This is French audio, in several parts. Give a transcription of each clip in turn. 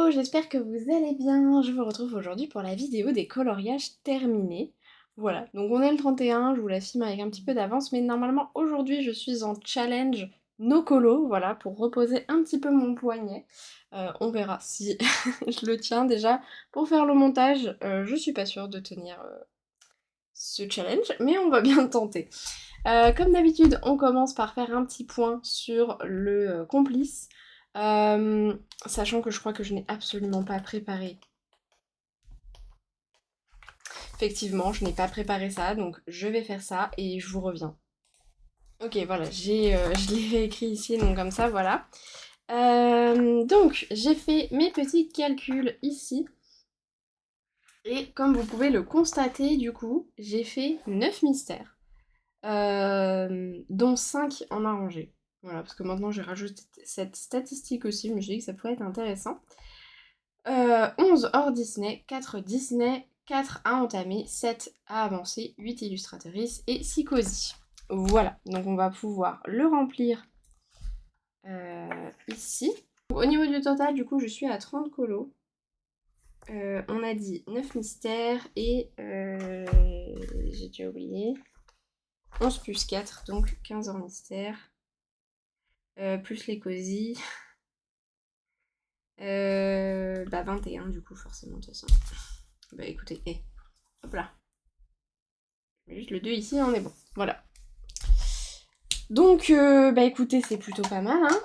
Hello, j'espère que vous allez bien. Je vous retrouve aujourd'hui pour la vidéo des coloriages terminés. Voilà, donc on est le 31, je vous la filme avec un petit peu d'avance, mais normalement aujourd'hui je suis en challenge no colo, voilà, pour reposer un petit peu mon poignet. On verra si je le tiens déjà. Pour faire le montage, je suis pas sûre de tenir ce challenge, mais on va bien tenter. Comme d'habitude, on commence par faire un petit point sur le complice. Sachant que je crois que je n'ai absolument pas préparé. Effectivement, je n'ai pas préparé ça, donc je vais faire ça et je vous reviens. Ok, voilà, je l'ai réécrit ici, donc comme ça, voilà. Donc, j'ai fait mes petits calculs ici. Et comme vous pouvez le constater, du coup, j'ai fait 9 mystères. Dont 5 en arrangé. Voilà, parce que maintenant j'ai rajouté cette statistique aussi, je me suis dit que ça pourrait être intéressant. 11 hors Disney, 4 Disney, 4 à entamer, 7 à avancer, 8 illustratrices et 6 cosy. Voilà, donc on va pouvoir le remplir ici. Au niveau du total, du coup, je suis à 30 colos. On a dit 9 mystères et j'ai déjà oublié. 11 plus 4, donc 15 hors mystère. Plus les cosy. 21 du coup, forcément, de toute façon. Bah écoutez, hop là. Juste le 2 ici, on est bon. Voilà. Donc, bah écoutez, c'est plutôt pas mal, hein.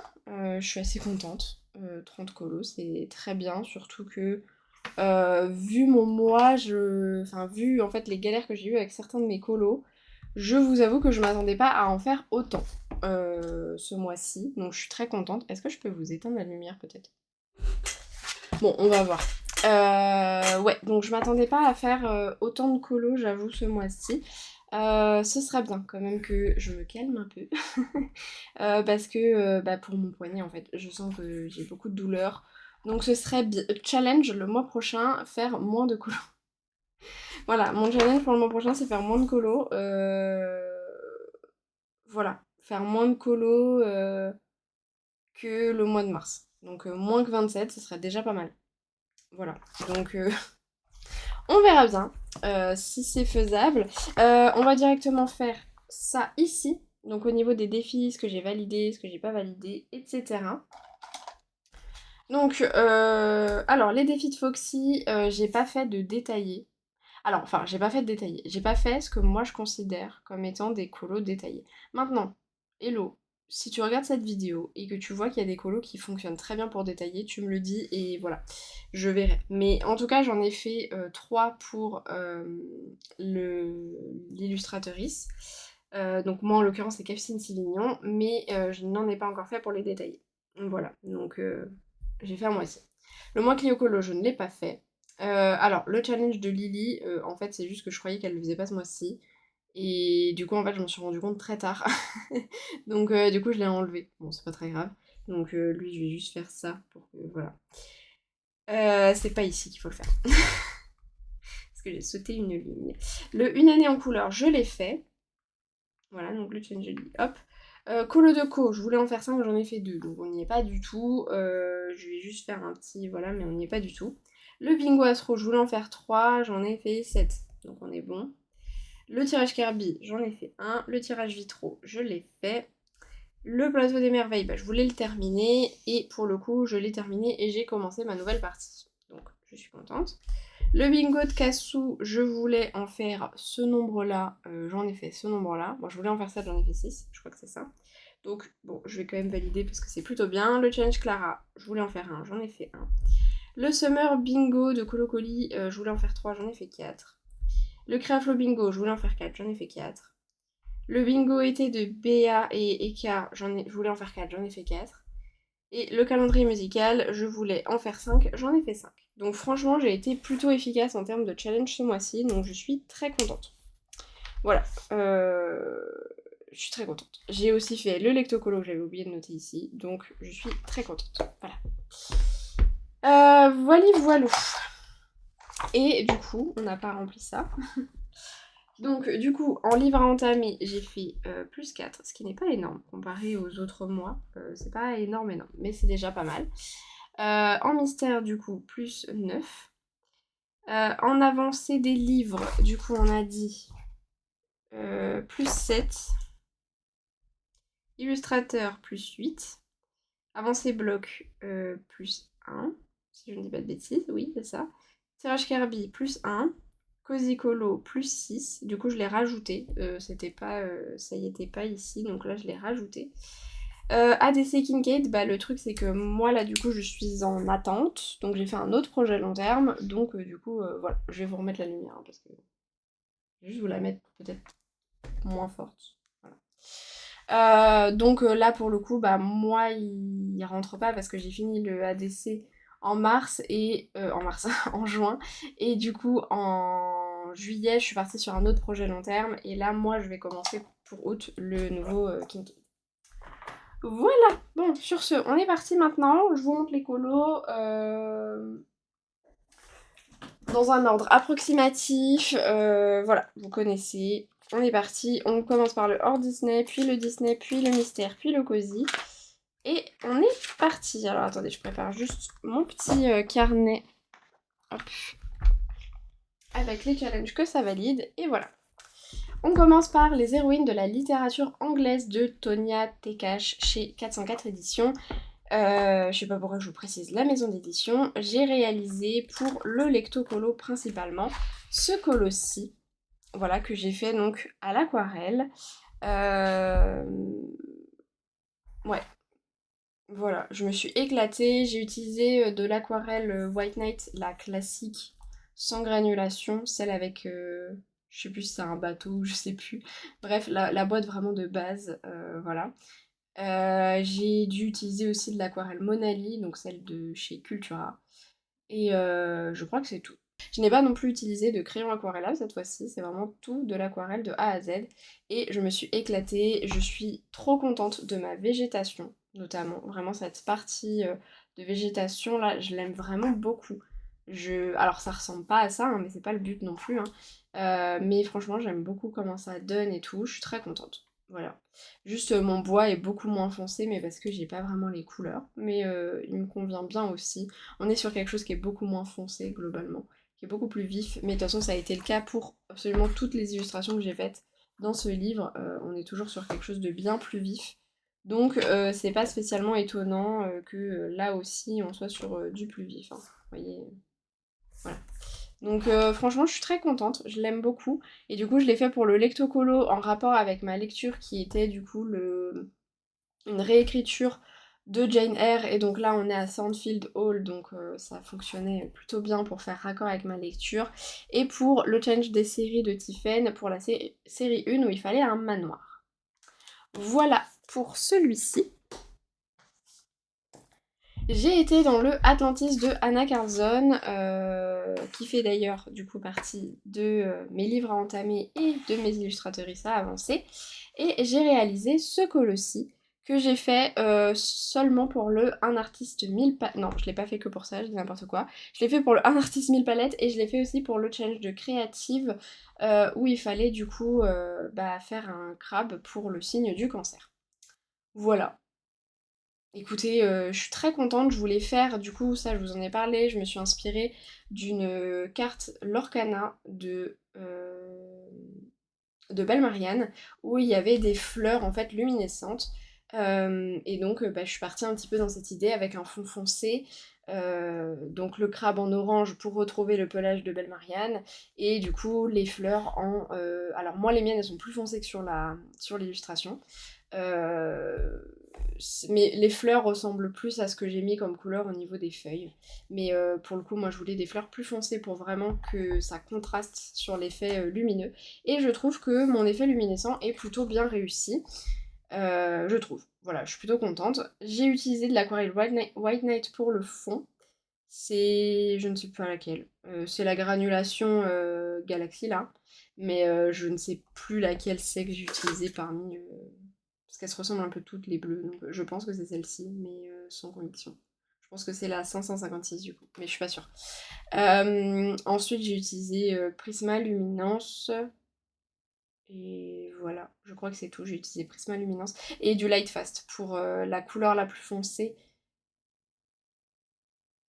Je suis assez contente. 30 colos, c'est très bien, surtout que vu mon mois, enfin vu en fait les galères que j'ai eues avec certains de mes colos, je vous avoue que je m'attendais pas à en faire autant ce mois-ci, donc je suis très contente. Est-ce que je peux vous éteindre la lumière peut-être? Bon, on va voir. Ouais, donc je m'attendais pas à faire autant de colos, j'avoue, ce mois-ci. Ce serait bien quand même que je me calme un peu. Parce que bah, pour mon poignet, en fait, je sens que j'ai beaucoup de douleur. Donc ce serait challenge le mois prochain, faire moins de colos. Voilà, mon challenge pour le mois prochain, c'est faire moins de colos. Voilà, faire moins de colos que le mois de mars. Donc moins que 27, ce serait déjà pas mal. Voilà, donc on verra bien si c'est faisable. On va directement faire ça ici. Donc au niveau des défis, ce que j'ai validé, ce que j'ai pas validé, etc. Donc, alors les défis de Foxy, j'ai pas fait de détaillé. Alors, enfin, j'ai pas fait de détaillé. J'ai pas fait ce que moi je considère comme étant des colos détaillés. Maintenant, hello, si tu regardes cette vidéo et que tu vois qu'il y a des colos qui fonctionnent très bien pour détailler, tu me le dis et voilà, je verrai. Mais en tout cas, j'en ai fait 3 pour l'illustratrice. Donc moi en l'occurrence c'est Capucine Sivignon, mais je n'en ai pas encore fait pour les détailler. Voilà, donc j'ai fait à moitié. Le mois Clio Colo, je ne l'ai pas fait. Alors, le challenge de Lily, en fait, c'est juste que je croyais qu'elle le faisait pas ce mois-ci. Et du coup, en fait, je m'en suis rendu compte très tard. Donc, du coup, je l'ai enlevé. Bon, c'est pas très grave. Donc, lui, je vais juste faire ça pour que. Voilà. C'est pas ici qu'il faut le faire. Parce que j'ai sauté une ligne. Le Une année en couleur, je l'ai fait. Voilà, donc le challenge de Lily, hop. Colo de co, je voulais en faire 5, j'en ai fait 2. Donc, on n'y est pas du tout. Je vais juste faire un petit. Voilà, mais on n'y est pas du tout. Le bingo astro, je voulais en faire 3, j'en ai fait 7, donc on est bon. Le tirage Kirby, j'en ai fait 1. Le tirage vitro, je l'ai fait. Le plateau des merveilles, bah, je voulais le terminer. Et pour le coup, je l'ai terminé et j'ai commencé ma nouvelle partie. Donc, je suis contente. Le bingo de Cassou, je voulais en faire ce nombre-là. J'en ai fait ce nombre-là. Bon, je voulais en faire 7, j'en ai fait 6. Je crois que c'est ça. Donc, bon, je vais quand même valider parce que c'est plutôt bien. Le challenge Clara, je voulais en faire 1, j'en ai fait 1. Le Summer Bingo de Colocoli, je voulais en faire 3, j'en ai fait 4. Le Créaflo Bingo, je voulais en faire 4, j'en ai fait 4. Le Bingo été de Béa et Eka, je voulais en faire 4, j'en ai fait 4. Et le calendrier musical, je voulais en faire 5, j'en ai fait 5. Donc franchement, j'ai été plutôt efficace en termes de challenge ce mois-ci, donc je suis très contente. Voilà. Je suis très contente. J'ai aussi fait le lectocolo que j'avais oublié de noter ici, donc je suis très contente. Voilà. Voilà. Et du coup, on n'a pas rempli ça. Donc, du coup, en livre à entamer, j'ai fait plus 4, ce qui n'est pas énorme comparé aux autres mois. C'est pas énorme, mais c'est déjà pas mal. En mystère, du coup, plus 9. En avancée des livres, du coup, on a dit plus 7. Illustrateur, plus 8. Avancée bloc, plus 1. Si je ne dis pas de bêtises, oui, c'est ça. Tirage Kirby, plus 1. Cozy Colo, plus 6. Du coup, je l'ai rajouté. C'était pas, ça y était pas ici, donc là, je l'ai rajouté. ADC Kincaid, bah, le truc c'est que moi là du coup je suis en attente, donc j'ai fait un autre projet long terme, donc du coup voilà, je vais vous remettre la lumière hein, parce que je vais juste vous la mettre peut-être moins forte. Voilà. Donc là pour le coup, bah moi il rentre pas parce que j'ai fini le ADC en mars et en mars, en juin, et du coup en juillet je suis partie sur un autre projet long terme et là moi je vais commencer pour août le nouveau Kincaid. Voilà, bon, sur ce, on est parti maintenant. Je vous montre les colos dans un ordre approximatif. Voilà, vous connaissez. On est parti. On commence par le hors Disney, puis le Disney, puis le mystère, puis le cosy. Et on est parti. Alors attendez, je prépare juste mon petit carnet. Hop. Avec les challenges que ça valide. Et voilà. On commence par les héroïnes de la littérature anglaise de Tonya Tekash chez 404 éditions. Je sais pas pourquoi je vous précise la maison d'édition. J'ai réalisé pour le lecto colo principalement ce colo-ci, voilà, que j'ai fait donc à l'aquarelle. Euh, Ouais, voilà, je me suis éclatée. J'ai utilisé de l'aquarelle White Knight, la classique, sans granulation, celle avec, je sais plus si c'est un bateau, je sais plus. Bref, la boîte vraiment de base, voilà. J'ai dû utiliser aussi de l'aquarelle Monali, donc celle de chez Cultura. Et je crois que c'est tout. Je n'ai pas non plus utilisé de crayon aquarellable cette fois-ci, c'est vraiment tout de l'aquarelle de A à Z. Et je me suis éclatée, je suis trop contente de ma végétation, notamment. Vraiment cette partie de végétation là, je l'aime vraiment beaucoup. Alors ça ressemble pas à ça, hein, mais c'est pas le but non plus. Hein. Mais franchement, j'aime beaucoup comment ça donne et tout, je suis très contente. Voilà. Juste mon bois est beaucoup moins foncé, mais parce que j'ai pas vraiment les couleurs. Mais il me convient bien aussi. On est sur quelque chose qui est beaucoup moins foncé globalement, qui est beaucoup plus vif. Mais de toute façon, ça a été le cas pour absolument toutes les illustrations que j'ai faites dans ce livre. On est toujours sur quelque chose de bien plus vif. Donc c'est pas spécialement étonnant que là aussi on soit sur du plus vif. Hein. Vous voyez, voilà. Donc franchement, je suis très contente, je l'aime beaucoup. Et du coup, je l'ai fait pour le lectocolo en rapport avec ma lecture qui était du coup une réécriture de Jane Eyre. Et donc là, on est à Sandfield Hall, donc ça fonctionnait plutôt bien pour faire raccord avec ma lecture. Et pour le change des séries de Tiffen, pour la série 1 où il fallait un manoir. Voilà pour celui-ci. J'ai été dans le Atlantis de Anna Carlson, qui fait d'ailleurs du coup partie de mes livres à entamer et de mes illustratrices à avancer. Et j'ai réalisé ce colossi que j'ai fait seulement pour le Un artiste 1000 palettes. Non, je l'ai pas fait que pour ça, je dis n'importe quoi. Je l'ai fait pour le Un artiste 1000 palettes et je l'ai fait aussi pour le challenge de créative où il fallait du coup faire un crabe pour le signe du cancer. Voilà. Écoutez, je suis très contente, je voulais faire, du coup, ça je vous en ai parlé, je me suis inspirée d'une carte Lorcana de Belle Marianne, où il y avait des fleurs en fait luminescentes. Et donc je suis partie un petit peu dans cette idée avec un fond foncé, donc le crabe en orange pour retrouver le pelage de Belle Marianne, et du coup les fleurs en... alors moi les miennes elles sont plus foncées que sur l'illustration. Euh, mais les fleurs ressemblent plus à ce que j'ai mis comme couleur au niveau des feuilles. Mais pour le coup, moi je voulais des fleurs plus foncées pour vraiment que ça contraste sur l'effet lumineux. Et je trouve que mon effet luminescent est plutôt bien réussi. Je trouve. Voilà, je suis plutôt contente. J'ai utilisé de l'aquarelle White Knight pour le fond. C'est... je ne sais pas laquelle. C'est la granulation Galaxy là. Mais je ne sais plus laquelle c'est que j'ai utilisé parmi... parce qu'elles se ressemblent un peu toutes les bleues, donc je pense que c'est celle-ci, mais sans conviction. Je pense que c'est la 556 du coup, mais je suis pas sûre. Ensuite, j'ai utilisé Prisma Luminance. Et voilà, je crois que c'est tout. J'ai utilisé Prisma Luminance et du Light Fast pour la couleur la plus foncée.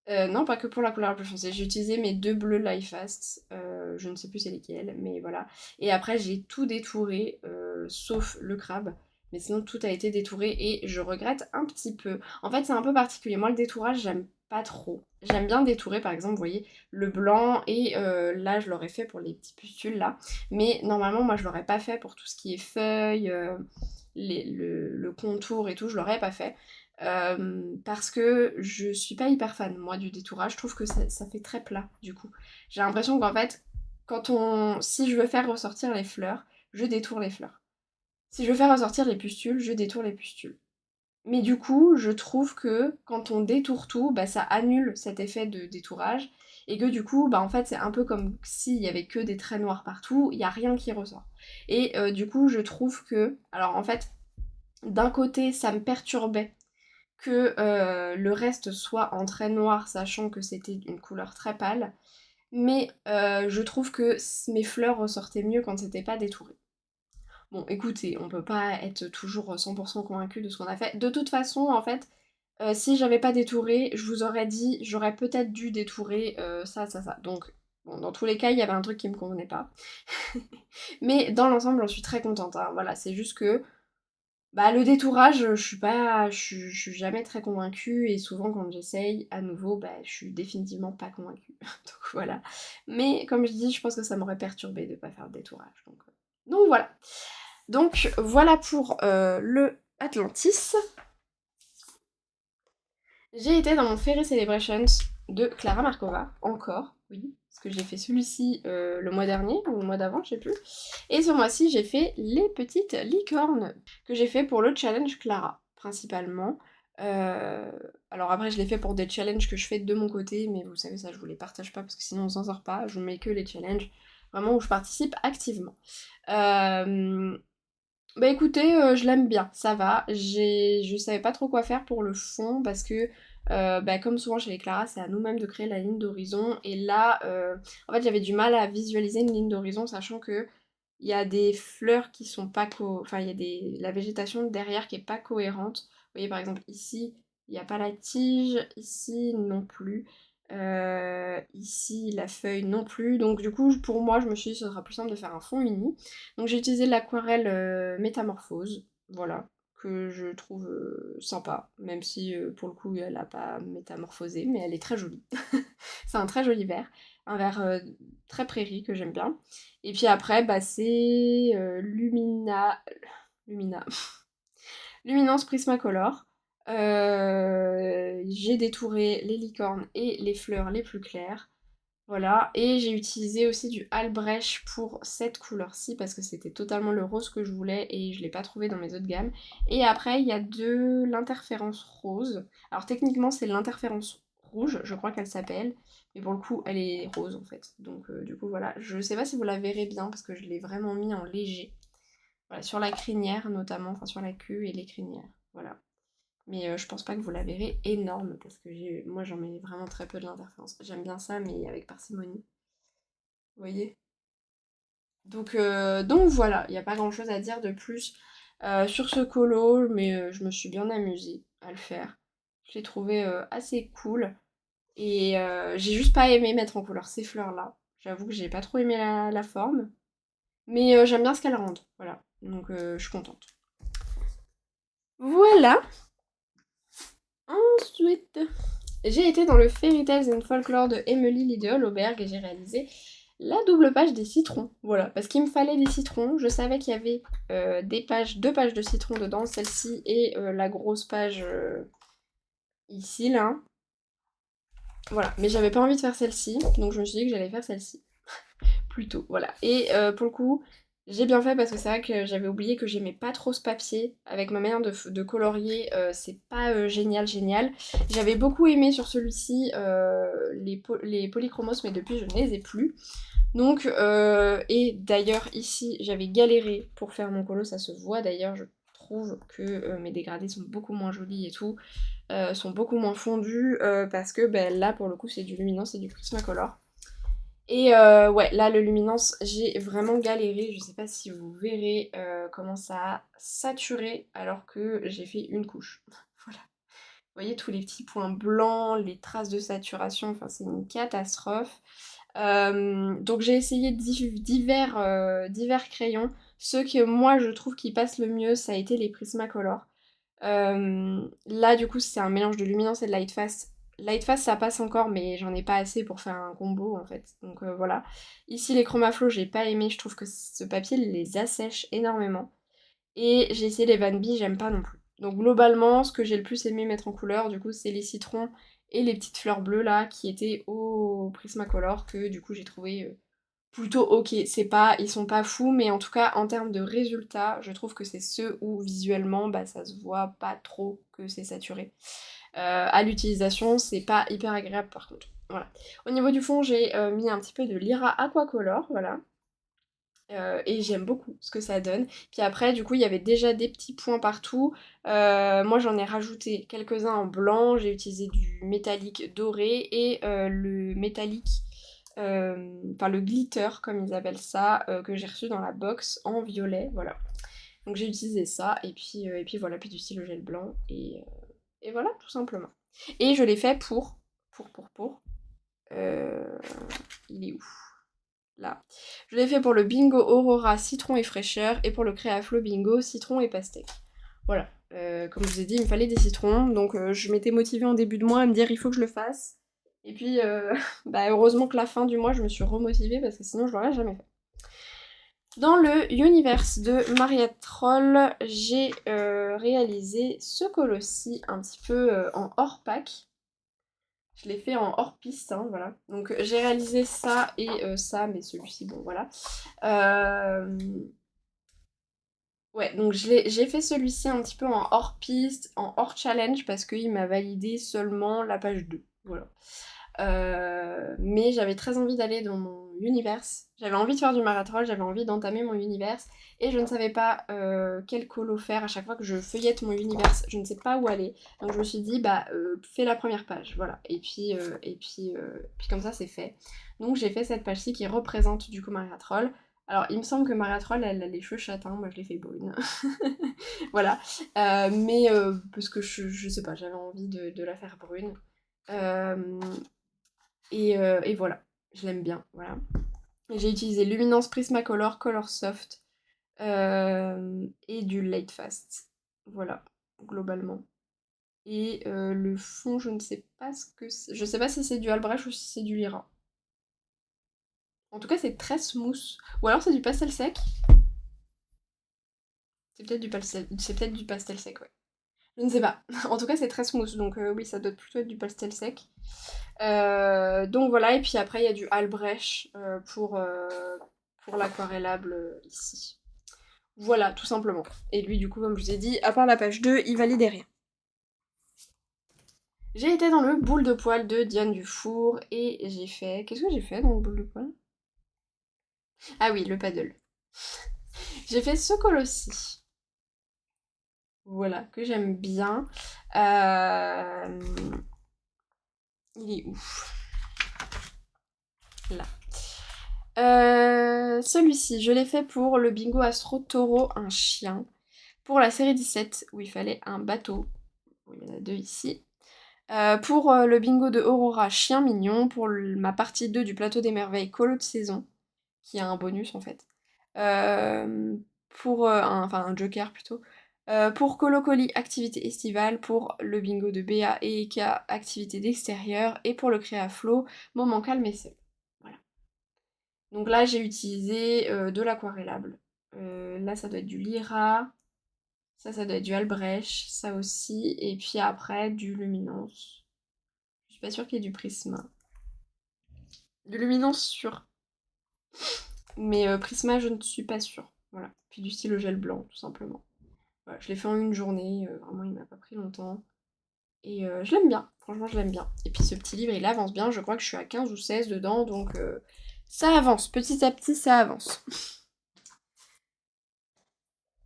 Non, pas que pour la couleur la plus foncée. J'ai utilisé mes 2 bleus Life Fast. Je ne sais plus c'est lesquels, mais voilà. Et après, j'ai tout détouré, sauf le crabe. Mais sinon, tout a été détouré et je regrette un petit peu. En fait, c'est un peu particulier. Moi, le détourage, j'aime pas trop. J'aime bien détourer, par exemple, vous voyez, le blanc et là, je l'aurais fait pour les petits pustules là. Mais normalement, moi, je l'aurais pas fait pour tout ce qui est feuilles, le contour et tout, je l'aurais pas fait. Parce que je suis pas hyper fan, moi, du détourage. Je trouve que ça fait très plat, du coup. J'ai l'impression qu'en fait, si je veux faire ressortir les fleurs, je détourne les fleurs. Si je veux faire ressortir les pustules, je détourne les pustules. Mais du coup, je trouve que quand on détourne tout, bah, ça annule cet effet de détourage. Et que du coup, bah, en fait, c'est un peu comme s'il y avait que des traits noirs partout, il n'y a rien qui ressort. Et du coup, je trouve que... Alors en fait, d'un côté, ça me perturbait que le reste soit en trait noir, sachant que c'était une couleur très pâle. Mais je trouve que mes fleurs ressortaient mieux quand c'était pas détouré. Bon, écoutez, on peut pas être toujours 100% convaincu de ce qu'on a fait. De toute façon, en fait, si j'avais pas détouré, je vous aurais dit, j'aurais peut-être dû détourer ça, ça, ça. Donc, bon, dans tous les cas, il y avait un truc qui me convenait pas. Mais dans l'ensemble, j'en suis très contente, hein. Voilà, c'est juste que bah, le détourage, je suis jamais très convaincue et souvent quand j'essaye à nouveau, bah, je suis définitivement pas convaincue. Donc voilà. Mais comme je dis, je pense que ça m'aurait perturbée de pas faire le détourage. Donc voilà. Donc voilà pour le Atlantis. J'ai été dans mon Fairy Celebrations de Clara Markova, encore, oui, parce que j'ai fait celui-ci le mois dernier, ou le mois d'avant, je sais plus. Et ce mois-ci, j'ai fait les petites licornes que j'ai fait pour le challenge Clara, principalement. Euh, alors après, je l'ai fait pour des challenges que je fais de mon côté, mais vous savez, ça, je vous les partage pas, parce que sinon on s'en sort pas. Je vous mets que les challenges, vraiment, où je participe activement. Euh, Bah écoutez, je l'aime bien, ça va. Je savais pas trop quoi faire pour le fond parce que, bah, comme souvent chez les Clara, c'est à nous-mêmes de créer la ligne d'horizon. Et là, en fait, j'avais du mal à visualiser une ligne d'horizon, sachant que il y a des fleurs qui sont pas enfin, il y a la végétation derrière qui est pas cohérente. Vous voyez, par exemple, ici, il n'y a pas la tige, ici non plus. Ici, la feuille non plus. Donc du coup, pour moi, je me suis dit que ce sera plus simple de faire un fond uni. Donc j'ai utilisé l'aquarelle Métamorphose, voilà, que je trouve sympa, même si pour le coup elle n'a pas métamorphosé, mais elle est très jolie. C'est un très joli vert, un vert très prairie que j'aime bien. Et puis après, bah, c'est Lumina, Luminance Prismacolor. J'ai détouré les licornes et les fleurs les plus claires. Voilà, et j'ai utilisé aussi du Albrecht pour cette couleur-ci parce que c'était totalement le rose que je voulais et je l'ai pas trouvé dans mes autres gammes. Et après, il y a de l'interférence rose. Alors techniquement, c'est l'interférence rouge, je crois qu'elle s'appelle, mais pour le coup, elle est rose en fait. Donc du coup, voilà, je sais pas si vous la verrez bien parce que je l'ai vraiment mis en léger. Voilà, sur la crinière notamment, enfin sur la queue et les crinières. Voilà. Mais je pense pas que vous la verrez énorme parce que moi j'en mets vraiment très peu de l'interférence. J'aime bien ça, mais avec parcimonie. Vous voyez? Donc voilà, il n'y a pas grand chose à dire de plus sur ce colo, mais je me suis bien amusée à le faire. Je l'ai trouvé assez cool. Et j'ai juste pas aimé mettre en couleur ces fleurs-là. J'avoue que j'ai pas trop aimé la forme. Mais j'aime bien ce qu'elles rendent. Voilà. Donc je suis contente. Voilà. Ensuite, j'ai été dans le Fairy Tales and Folklore de Emily Liddell Auberg et j'ai réalisé la double page des citrons. Voilà, parce qu'il me fallait des citrons. Je savais qu'il y avait deux pages de citrons dedans, celle-ci et la grosse page ici, là. Voilà, mais j'avais pas envie de faire celle-ci, donc je me suis dit que j'allais faire celle-ci. Plutôt, voilà. Et pour le coup, j'ai bien fait parce que c'est vrai que j'avais oublié que j'aimais pas trop ce papier. Avec ma manière de colorier, c'est pas génial, génial. J'avais beaucoup aimé sur celui-ci les polychromos, mais depuis je ne les ai plus. Donc, et d'ailleurs ici, j'avais galéré pour faire mon colo, ça se voit d'ailleurs, je trouve que mes dégradés sont beaucoup moins jolis et tout, sont beaucoup moins fondus, parce que ben, là, pour le coup, c'est du Luminance et du Prismacolor. Et ouais, là, le Luminance, j'ai vraiment galéré. Je sais pas si vous verrez comment ça a saturé alors que j'ai fait une couche. Voilà. Vous voyez tous les petits points blancs, les traces de saturation, enfin c'est une catastrophe. Donc j'ai essayé divers crayons. Ceux que moi je trouve qui passent le mieux, ça a été les Prismacolor. Là du coup c'est un mélange de luminance et de lightfast. Lightfast ça passe encore mais j'en ai pas assez pour faire un combo en fait. Donc voilà. Ici les Chromaflow j'ai pas aimé, je trouve que ce papier les assèche énormément. Et j'ai essayé les Van B, j'aime pas non plus. Donc globalement, ce que j'ai le plus aimé mettre en couleur, du coup, c'est les citrons et les petites fleurs bleues là, qui étaient au Prismacolor, que du coup j'ai trouvé plutôt ok. C'est pas, ils sont pas fous, mais en tout cas, en termes de résultats, je trouve que c'est ceux où visuellement, bah ça se voit pas trop que c'est saturé. À l'utilisation, c'est pas hyper agréable par contre. Voilà. Au niveau du fond, j'ai mis un petit peu de Lyra Aquacolor, voilà. Et j'aime beaucoup ce que ça donne. Puis après, du coup, il y avait déjà des petits points partout. Moi, j'en ai rajouté quelques-uns en blanc. J'ai utilisé du métallique doré et le métallique, enfin le glitter, comme ils appellent ça, que j'ai reçu dans la box en violet. Voilà. Donc j'ai utilisé ça. Et puis voilà, puis du stylo gel blanc. Et voilà, tout simplement. Et je l'ai fait euh, il est où? Là. Je l'ai fait pour le bingo Aurora citron et fraîcheur et pour le Créaflo bingo citron et pastèque. Voilà. Comme je vous ai dit, il me fallait des citrons, donc je m'étais motivée en début de mois à me dire il faut que je le fasse. Et puis, bah, heureusement que la fin du mois, je me suis remotivée parce que sinon je l'aurais jamais fait. Dans le Universe de Maria Troll, j'ai réalisé ce colossi un petit peu en hors pack. Je l'ai fait en hors piste, hein, voilà. Donc j'ai réalisé ça et ça, mais celui-ci, bon voilà. Euh, Ouais, donc j'ai fait celui-ci un petit peu en hors piste, en hors challenge, parce qu'il m'a validé seulement la page 2. Voilà. Mais j'avais très envie d'aller dans mon univers. J'avais envie de faire du marathon, j'avais envie d'entamer mon univers. Et je ne savais pas quel colo faire à chaque fois que je feuillette mon univers. Je ne sais pas où aller. Donc je me suis dit, bah, fais la première page. Voilà. Puis comme ça, c'est fait. Donc j'ai fait cette page-ci qui représente du coup Maria Troll. Alors, il me semble que Maria Troll, elle a les cheveux châtains, moi je les fais brunes. Voilà. Parce que je sais pas, j'avais envie de la faire brune. Euh, et voilà, je l'aime bien, voilà. J'ai utilisé Luminance Prismacolor, Color Soft et du Light Fast. Voilà, globalement. Et le fond, je ne sais pas ce que c'est. Je sais pas si c'est du Albrecht ou si c'est du Lyra. En tout cas, c'est très smooth. Ou alors c'est du pastel sec. C'est peut-être du pastel sec, ouais. Je ne sais pas. En tout cas, c'est très smooth, donc oui, ça doit plutôt être du pastel sec. Donc voilà, et puis après, il y a du Albrecht pour l'aquarellable ici. Voilà, tout simplement. Et lui, du coup, comme je vous ai dit, à part la page 2, il validait rien. J'ai été dans le boule de poil de Diane Dufour et j'ai fait... Qu'est-ce que j'ai fait dans le boule de poil? Ah oui, le paddle. J'ai fait ce colossi. Voilà, que j'aime bien. Euh, Il est où? Là. Celui-ci, je l'ai fait pour le bingo Astro Taureau, un chien. Pour la série 17, où il fallait un bateau. Il y en a deux ici. Pour le bingo de Aurora, chien mignon. Pour ma partie 2 du plateau des merveilles, colo de saison, qui a un bonus en fait. Euh, pour un joker plutôt. Pour Colocoli, activité estivale. Pour le bingo de Béa et Eka, activité d'extérieur. Et pour le Créaflo, moment calme et seul. Voilà. Donc là, j'ai utilisé de l'aquarellable. Là, ça doit être du Lyra. Ça doit être du Albrecht. Ça aussi. Et puis après, du Luminance. Je suis pas sûre qu'il y ait du Prisma. Du Luminance, sûr. Mais Prisma, je ne suis pas sûre. Voilà. Puis du stylo gel blanc, tout simplement. Voilà, je l'ai fait en une journée. Vraiment, il m'a pas pris longtemps. Et je l'aime bien. Franchement, je l'aime bien. Et puis ce petit livre, il avance bien. Je crois que je suis à 15 ou 16 dedans. Donc ça avance. Petit à petit, ça avance.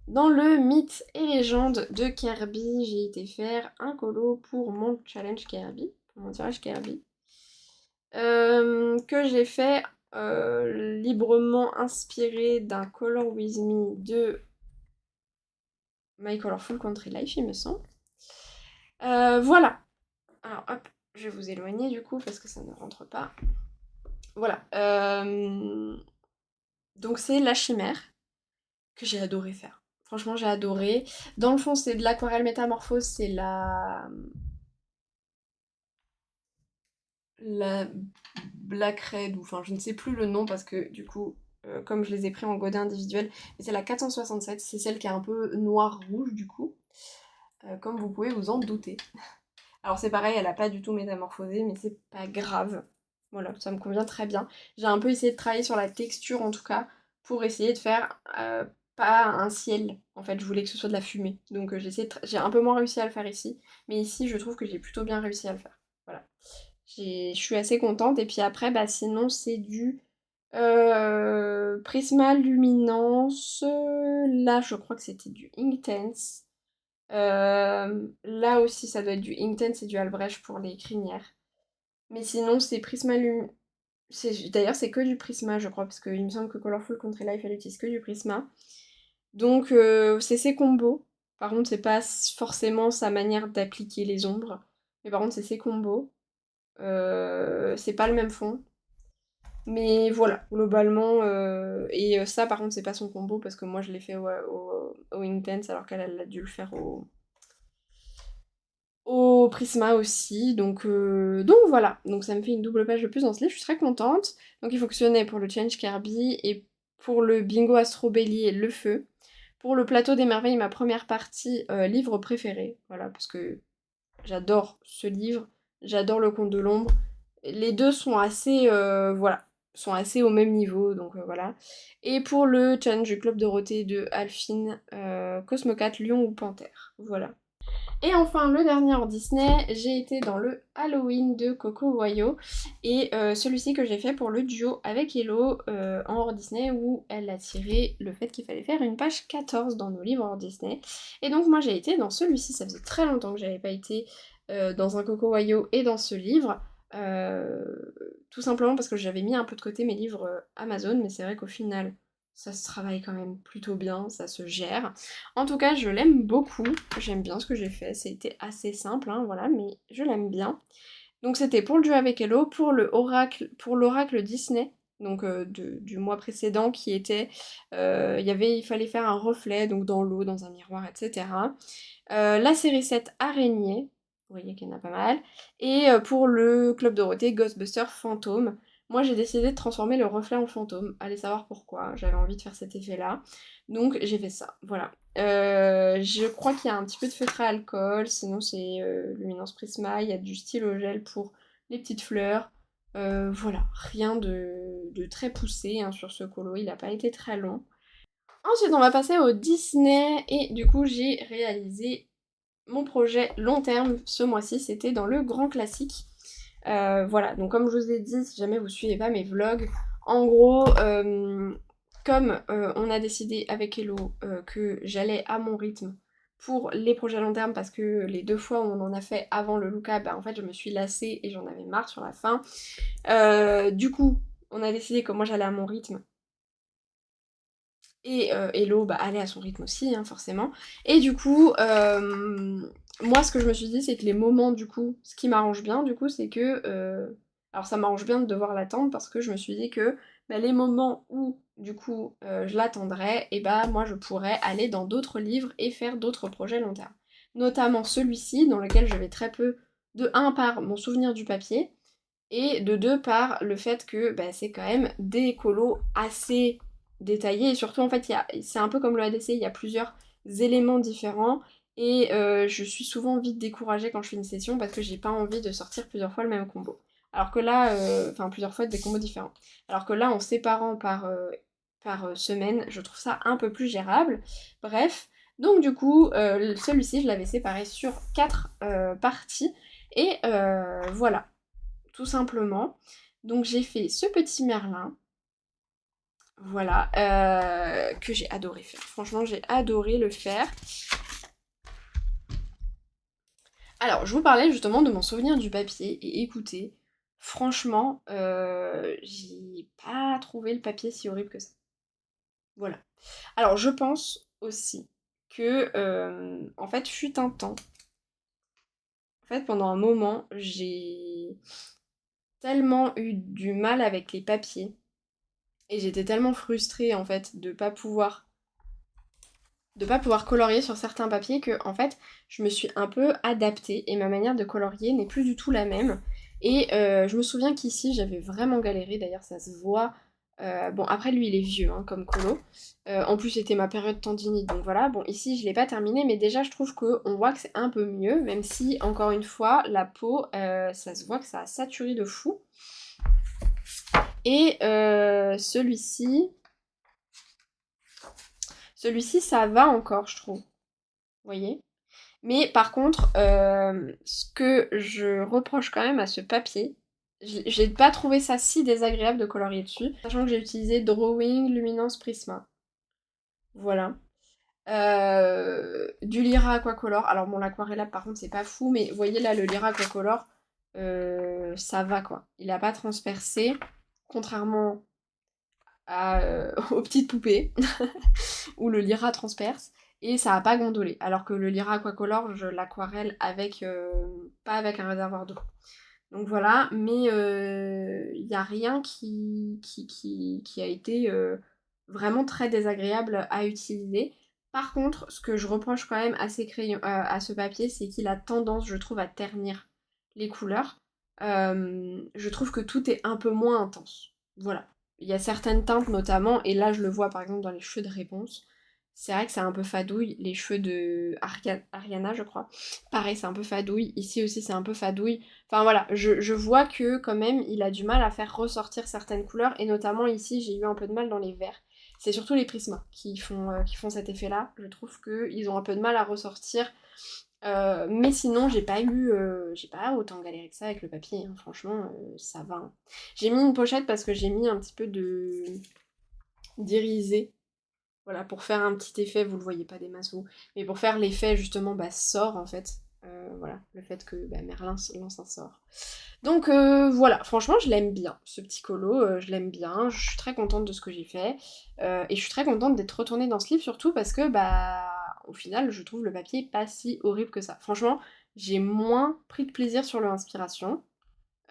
Dans le mythe et légende de Kirby, j'ai été faire un colo pour mon challenge Kirby, pour mon tirage Kirby, que j'ai fait librement inspiré d'un Color With Me de My Colorful Country Life, il me semble. Voilà, Alors hop, je vais vous éloigner du coup parce que ça ne rentre pas. Voilà. Donc c'est la chimère que j'ai adoré faire. Franchement, j'ai adoré. Dans le fond, c'est de l'aquarelle métamorphose, c'est la Black Red, ou enfin je ne sais plus le nom parce que du coup, comme je les ai pris en godet individuel, mais c'est la 467, c'est celle qui est un peu noir-rouge du coup, comme vous pouvez vous en douter. Alors c'est pareil, elle a pas du tout métamorphosé, mais c'est pas grave. Voilà, ça me convient très bien. J'ai un peu essayé de travailler sur la texture en tout cas, pour essayer de faire pas un ciel. En fait, je voulais que ce soit de la fumée. Donc j'ai un peu moins réussi à le faire ici, mais ici je trouve que j'ai plutôt bien réussi à le faire. Voilà. Je suis assez contente. Et puis après, bah sinon c'est du Prisma Luminance. Là, je crois que c'était du Inktense. Là aussi, ça doit être du Inktense et du Albrecht pour les crinières. Mais sinon, c'est Prisma Luminance. D'ailleurs, c'est que du Prisma, je crois, parce qu'il me semble que Colorful Country Life, elle utilise que du Prisma. Donc, c'est ses combos. Par contre, c'est pas forcément sa manière d'appliquer les ombres. Mais par contre, c'est ses combos. C'est pas le même fond. Mais voilà, globalement. Et ça, par contre, c'est pas son combo parce que moi, je l'ai fait au Intense alors qu'elle elle a dû le faire au Prisma aussi. Donc voilà. Donc ça me fait une double page de plus dans ce livre. Je suis très contente. Donc il fonctionnait pour le Change Kirby et pour le Bingo Astro Bélier, le feu. Pour le Plateau des Merveilles, ma première partie, livre préféré. Voilà, parce que j'adore ce livre. J'adore le Conte de l'Ombre. Les deux sont assez, voilà, sont assez au même niveau, donc voilà. Et pour le challenge du Club Dorothée de Alphine, Cosmocat, Lion ou Panthère, voilà. Et enfin, le dernier hors Disney, j'ai été dans le Halloween de Coco Wayo, et celui-ci que j'ai fait pour le duo avec Hello en hors Disney, où elle a tiré le fait qu'il fallait faire une page 14 dans nos livres hors Disney. Et donc moi j'ai été dans celui-ci, ça faisait très longtemps que j'avais pas été dans un Coco Wayo et dans ce livre. euh, Tout simplement parce que j'avais mis un peu de côté mes livres Amazon, mais c'est vrai qu'au final, ça se travaille quand même plutôt bien, ça se gère. En tout cas, je l'aime beaucoup, j'aime bien ce que j'ai fait, c'était assez simple, hein, voilà, mais je l'aime bien. Donc c'était pour le jeu avec Hello, pour l'oracle Disney, donc du mois précédent qui était, il fallait faire un reflet, donc dans l'eau, dans un miroir, etc. La série 7 Araignée, vous voyez qu'il y en a pas mal, et pour le Club Dorothée Ghostbusters Fantôme. Moi j'ai décidé de transformer le reflet en fantôme, allez savoir pourquoi, j'avais envie de faire cet effet-là, donc j'ai fait ça, voilà. Je crois qu'il y a un petit peu de feutre à alcool, sinon c'est Luminance Prisma, il y a du stylo gel pour les petites fleurs, voilà, rien de très poussé hein, sur ce colo, il n'a pas été très long. Ensuite, on va passer au Disney et du coup, j'ai réalisé mon projet long terme ce mois-ci, c'était dans le grand classique. Voilà, donc comme je vous ai dit, si jamais vous suivez pas mes vlogs, en gros, comme on a décidé avec Hello que j'allais à mon rythme pour les projets long terme, parce que les deux fois où on en a fait avant le Luca, bah en fait je me suis lassée et j'en avais marre sur la fin. Du coup, on a décidé que moi j'allais à mon rythme et Hello bah, allait à son rythme aussi, hein, forcément. Et du coup, moi ce que je me suis dit, c'est que les moments, du coup, ce qui m'arrange bien, du coup, c'est que... alors ça m'arrange bien de devoir l'attendre parce que je me suis dit que bah, les moments où, du coup, je l'attendrais, et bah moi je pourrais aller dans d'autres livres et faire d'autres projets long terme. Notamment celui-ci, dans lequel je vais très peu, de un par mon souvenir du papier, et de deux par le fait que bah, c'est quand même des colos assez détaillés, et surtout en fait c'est un peu comme le ADC, il y a plusieurs éléments différents, et je suis souvent vite découragée quand je fais une session parce que j'ai pas envie de sortir plusieurs fois le même combo. Alors que là, enfin plusieurs fois des combos différents. Alors que là, en séparant par semaine, je trouve ça un peu plus gérable. Bref, donc du coup, celui-ci, je l'avais séparé sur 4 parties, et voilà tout simplement. Donc j'ai fait ce petit Merlin, voilà, que j'ai adoré faire. Franchement, j'ai adoré le faire. Alors, je vous parlais justement de mon souvenir du papier, et écoutez, franchement, j'ai pas trouvé le papier si horrible que ça. Voilà. Alors, je pense aussi que, en fait, fut un temps, fait, pendant un moment, j'ai tellement eu du mal avec les papiers et j'étais tellement frustrée en fait de pas pouvoir colorier sur certains papiers que en fait je me suis un peu adaptée et ma manière de colorier n'est plus du tout la même. Et je me souviens qu'ici j'avais vraiment galéré, d'ailleurs ça se voit. Bon après lui il est vieux hein, comme colo. En plus c'était ma période tendinite donc voilà. Bon ici je l'ai pas terminé mais déjà je trouve qu'on voit que c'est un peu mieux, même si encore une fois la peau ça se voit que ça a saturé de fou. Et celui-ci ça va encore je trouve. Vous voyez? Mais par contre, ce que je reproche quand même à ce papier, j'ai pas trouvé ça si désagréable de colorier dessus, sachant que j'ai utilisé Drawing Luminance Prisma. Voilà. Du Lyra Aquacolor. Alors bon, l'aquarellable par contre c'est pas fou, mais vous voyez là le Lyra Aquacolor, ça va quoi. Il a pas transpercé, contrairement aux petites poupées, où le Lyra transperce, et ça a pas gondolé. Alors que le Lyra Aquacolor, je l'aquarelle avec, pas avec un réservoir d'eau. Donc voilà, mais il n'y a rien qui a été vraiment très désagréable à utiliser. Par contre, ce que je reproche quand même à, à ce papier, c'est qu'il a tendance, je trouve, à ternir les couleurs. Je trouve que tout est un peu moins intense. Voilà. Il y a certaines teintes notamment, et là je le vois par exemple dans les cheveux de Réponse. C'est vrai que c'est un peu fadouille, les cheveux de Ariana, je crois. Pareil, c'est un peu fadouille. Ici aussi, c'est un peu fadouille. Enfin voilà, je vois que quand même, il a du mal à faire ressortir certaines couleurs. Et notamment ici, j'ai eu un peu de mal dans les verts. C'est surtout les prismas qui font cet effet-là. Je trouve qu'ils ont un peu de mal à ressortir. Mais sinon, j'ai pas autant galéré que ça avec le papier. Hein. Franchement, ça va. Hein. J'ai mis une pochette parce que j'ai mis un petit peu d'irisé. Voilà, pour faire un petit effet, vous le voyez pas des masses, mais pour faire l'effet justement sort en fait. Voilà, le fait que Merlin lance un sort. Donc voilà, franchement je l'aime bien, ce petit colo, je l'aime bien, je suis très contente de ce que j'ai fait. Et je suis très contente d'être retournée dans ce livre, surtout parce que au final je trouve le papier pas si horrible que ça. Franchement, j'ai moins pris de plaisir sur le Inspiration.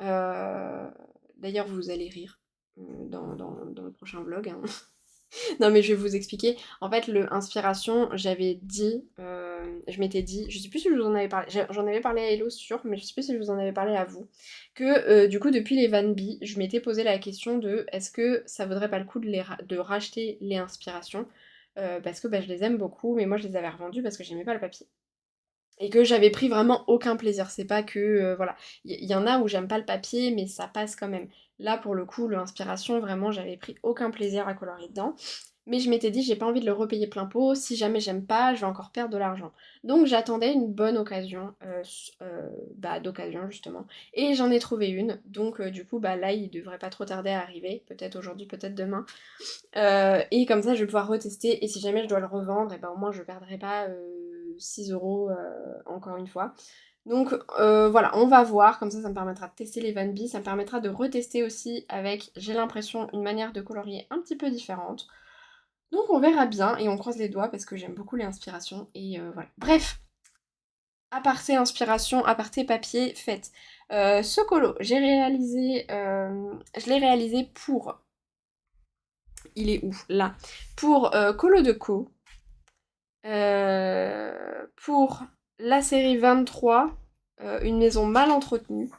Euh, D'ailleurs vous allez rire dans le prochain vlog. Hein. Non mais je vais vous expliquer. En fait, le Inspiration, je m'étais dit, je sais plus si je vous en avais parlé, j'en avais parlé à Hello sûr, mais je sais plus si je vous en avais parlé à vous, que du coup depuis les Van B, je m'étais posé la question de est-ce que ça vaudrait pas le coup de racheter les Inspirations, parce que je les aime beaucoup, mais moi je les avais revendus parce que j'aimais pas le papier. Et que j'avais pris vraiment aucun plaisir. C'est pas que, voilà. Il y en a où j'aime pas le papier, mais ça passe quand même. Là, pour le coup, l'inspiration, vraiment, j'avais pris aucun plaisir à colorier dedans. Mais je m'étais dit, j'ai pas envie de le repayer plein pot. Si jamais j'aime pas, je vais encore perdre de l'argent. Donc j'attendais une bonne occasion, d'occasion justement. Et j'en ai trouvé une. Donc du coup, là, il devrait pas trop tarder à arriver. Peut-être aujourd'hui, peut-être demain. Et comme ça, je vais pouvoir retester. Et si jamais je dois le revendre, et au moins je perdrai pas 6 euros encore une fois. Donc voilà, on va voir. Comme ça me permettra de tester les Van B. Ça me permettra de retester aussi avec, j'ai l'impression, une manière de colorier un petit peu différente. Donc on verra bien et on croise les doigts parce que j'aime beaucoup les inspirations. Et voilà. Bref, aparté inspiration, aparté papier, faites. Ce colo, je l'ai réalisé pour il est où? Là. Pour Colo de Co. Pour la série 23, Une maison mal entretenue.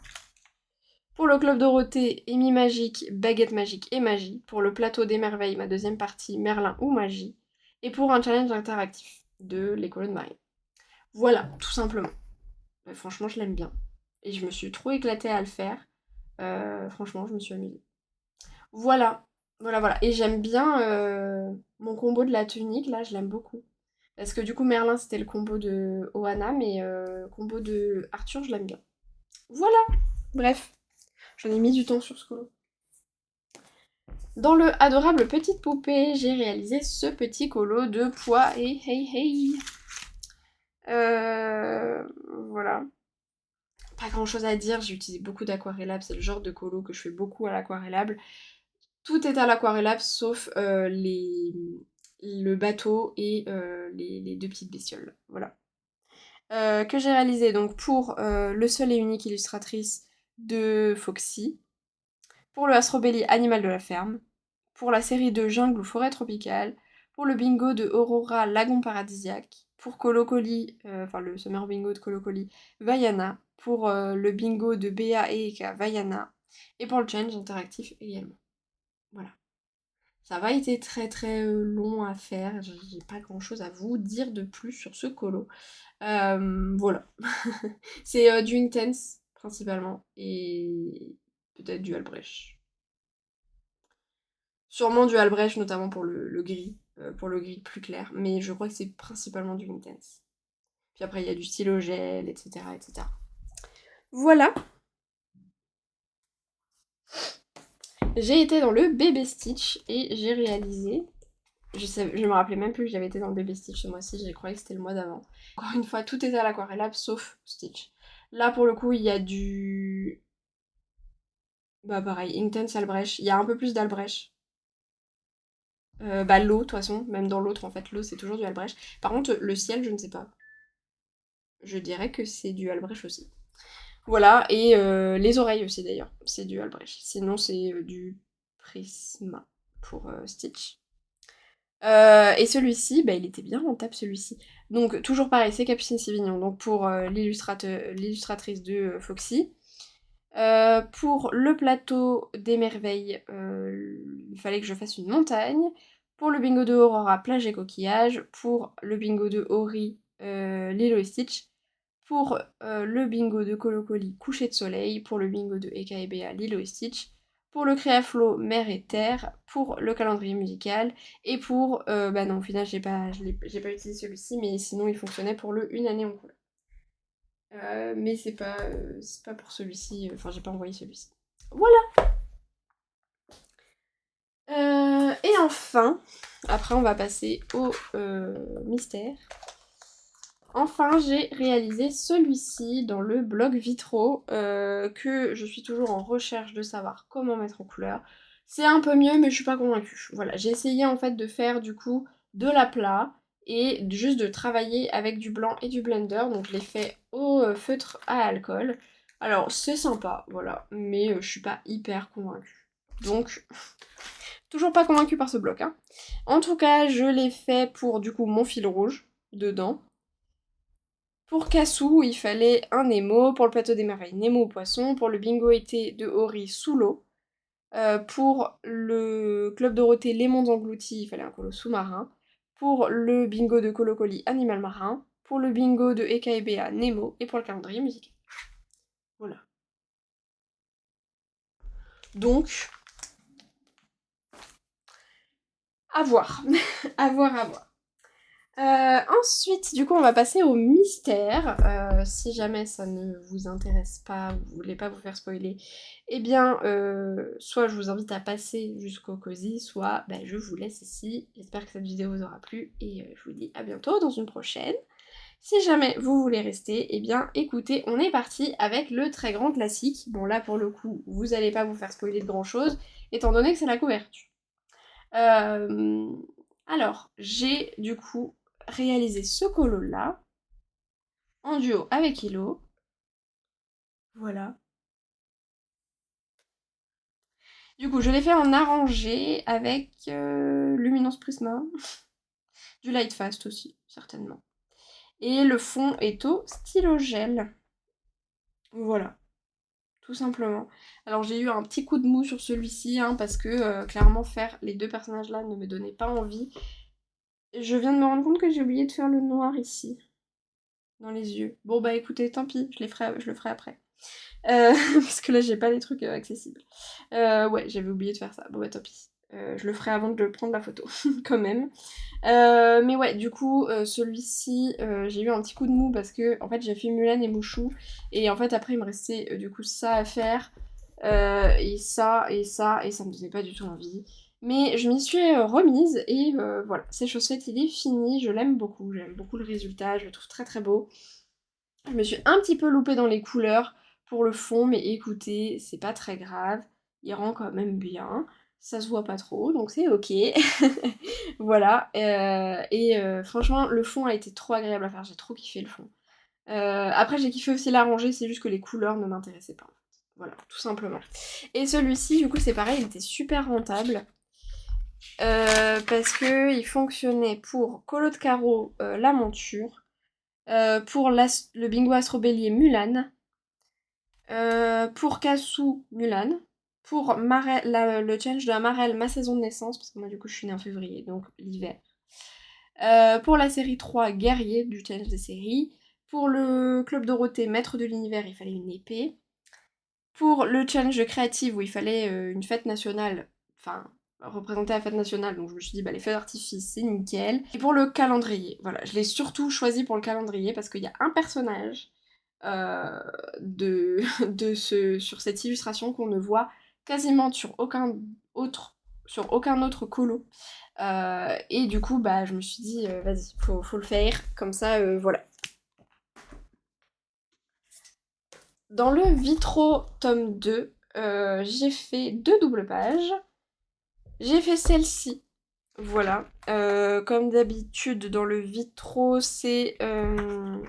Pour le Club Dorothée, Amy Magique, Baguette Magique et Magie. Pour le Plateau des Merveilles, ma deuxième partie, Merlin ou Magie. Et pour un challenge interactif de l'écolo de Marie. Voilà, tout simplement. Franchement, je l'aime bien. Et je me suis trop éclatée à le faire. Franchement, je me suis amusée. Voilà, voilà. Et j'aime bien mon combo de la tunique, là, je l'aime beaucoup. Parce que du coup, Merlin, c'était le combo de Ohana, mais combo de Arthur, je l'aime bien. Voilà, bref, j'en ai mis du temps sur ce colo. Dans le adorable petite poupée, j'ai réalisé ce petit colo de pois et hey. Voilà. Pas grand chose à dire, j'ai utilisé beaucoup d'aquarellable, c'est le genre de colo que je fais beaucoup à l'aquarellable. Tout est à l'aquarellable sauf le bateau et les deux petites bestioles. Voilà. que j'ai réalisé donc pour le seul et unique illustratrice de Foxy, pour le Astro Belly Animal de la ferme, pour la série de Jungle ou Forêt tropicale, pour le bingo de Aurora Lagon paradisiaque, pour Colocoli, enfin le Summer Bingo de Colocoli, Vaiana, pour le bingo de Béa et Eka, Vaiana, et pour le challenge interactif également. Voilà. Ça n'a pas été très très long à faire, j'ai pas grand chose à vous dire de plus sur ce colo. Voilà. C'est du Intense principalement, et peut-être du Albrecht. Sûrement du Albrecht, notamment pour le gris plus clair, mais je crois que c'est principalement du Intense. Puis après, il y a du stylo gel, etc., etc. Voilà, j'ai été dans le Bébé Stitch et j'ai réalisé. Je me rappelais même plus que j'avais été dans le Bébé Stitch ce mois-ci, j'ai croyais que c'était le mois d'avant. Encore une fois, tout était à l'aquarellable sauf Stitch. Là, pour le coup, il y a du. Bah, pareil, Intense Albrecht. Il y a un peu plus d'Albrecht. Bah, l'eau, de toute façon, même dans l'autre, en fait, l'eau, c'est toujours du Albrecht. Par contre, le ciel, je ne sais pas. Je dirais que c'est du Albrecht aussi. Voilà, et les oreilles aussi d'ailleurs, c'est du Albrecht. Sinon, c'est du Prisma pour Stitch. Et celui-ci, bah, il était bien rentable celui-ci. Donc, toujours pareil, c'est Capucine Sévignon, donc pour l'illustratrice de Foxy. Pour le plateau des merveilles, il fallait que je fasse une montagne. Pour le bingo de Aurora, plage et coquillage. Pour le bingo de Ori, Lilo et Stitch. Pour le bingo de Colocoli, coucher de soleil. Pour le bingo de Eka et Bea, Lilo et Stitch. Pour le Créaflo, mer et terre. Pour le calendrier musical. Et pour... bah non, au final, j'ai pas utilisé celui-ci, mais sinon, il fonctionnait pour le Une année en couleur. Mais c'est pas pour celui-ci, enfin j'ai pas envoyé celui-ci. Voilà. Et enfin, après on va passer au mystère. Enfin j'ai réalisé celui-ci dans le bloc Vitro, que je suis toujours en recherche de savoir comment mettre en couleur. C'est un peu mieux mais je suis pas convaincue. Voilà, j'ai essayé en fait de faire du coup de l'aplat et juste de travailler avec du blanc et du blender, donc je l'ai fait au feutre à alcool. Alors c'est sympa, voilà, mais je suis pas hyper convaincue. Donc, toujours pas convaincue par ce bloc, hein. En tout cas, je l'ai fait pour du coup mon fil rouge dedans. Pour Cassou, il fallait un Nemo. Pour le plateau des merveilles, Nemo au poisson. Pour le bingo été de Ori, sous l'eau. Pour le club Dorothée, les mondes engloutis, il fallait un colo sous-marin. Pour le bingo de Colocoli, animal marin. Pour le bingo de Eka et Bea, Nemo. Et pour le calendrier musical. Voilà. Donc, à voir. À voir, à voir. Ensuite, du coup, on va passer au mystère. Si jamais ça ne vous intéresse pas, vous voulez pas vous faire spoiler, eh bien, soit je vous invite à passer jusqu'au cosy, soit bah, je vous laisse ici. J'espère que cette vidéo vous aura plu et je vous dis à bientôt dans une prochaine. Si jamais vous voulez rester, eh bien, écoutez, on est parti avec le très grand classique. Bon, là, pour le coup, vous allez pas vous faire spoiler de grand-chose, étant donné que c'est la couverture. Euh, alors, j'ai du coup réalisé ce colo là en duo avec Elo. Voilà. Du coup, je l'ai fait en arrangé avec Luminance Prisma, du Light Fast aussi, certainement. Et le fond est au stylo gel. Voilà, tout simplement. Alors j'ai eu un petit coup de mou sur celui-ci, hein, parce que clairement faire les deux personnages là ne me donnait pas envie. Je viens de me rendre compte que j'ai oublié de faire le noir ici, dans les yeux. Bon bah écoutez, tant pis, je le ferai après. Parce que là j'ai pas les trucs accessibles. Ouais, j'avais oublié de faire ça. Bon bah tant pis. Je le ferai avant de prendre la photo, quand même. Mais ouais, du coup, celui-ci, j'ai eu un petit coup de mou parce que, en fait, j'ai fait Mulan et Mouchou. Et en fait, après, il me restait, du coup, ça à faire. Et ça, et ça, et ça me donnait pas du tout envie. Mais je m'y suis remise, et voilà, c'est chose faite, il est fini. Je l'aime beaucoup, j'aime beaucoup le résultat, je le trouve très très beau. Je me suis un petit peu loupée dans les couleurs pour le fond, mais écoutez, c'est pas très grave. Il rend quand même bien. Ça se voit pas trop, donc c'est ok. Voilà. Et franchement, le fond a été trop agréable à faire. J'ai trop kiffé le fond. Après j'ai kiffé aussi la rangée, c'est juste que les couleurs ne m'intéressaient pas. Voilà, tout simplement. Et celui-ci, du coup, c'est pareil, il était super rentable. Parce que il fonctionnait pour Colo de Carreau, la monture, pour le bingo Astro Bélier Mulan, pour Cassou Mulan, pour le challenge de la Marelle, ma saison de naissance, parce que moi du coup je suis née en février, donc l'hiver. Pour la série 3, Guerrier, du challenge des séries. Pour le Club Dorothée, Maître de l'univers, il fallait une épée. Pour le challenge de créative, où il fallait une fête nationale, enfin, représenter la fête nationale, donc je me suis dit, bah les feux d'artifice, c'est nickel. Et pour le calendrier, voilà, je l'ai surtout choisi pour le calendrier, parce qu'il y a un personnage euh, sur cette illustration qu'on ne voit quasiment sur aucun autre colo. Et du coup, bah, je me suis dit, vas-y, faut le faire, comme ça, voilà. Dans le Vitro tome 2, j'ai fait 2 doubles pages. J'ai fait celle-ci, voilà. Comme d'habitude, dans le Vitro, c'est de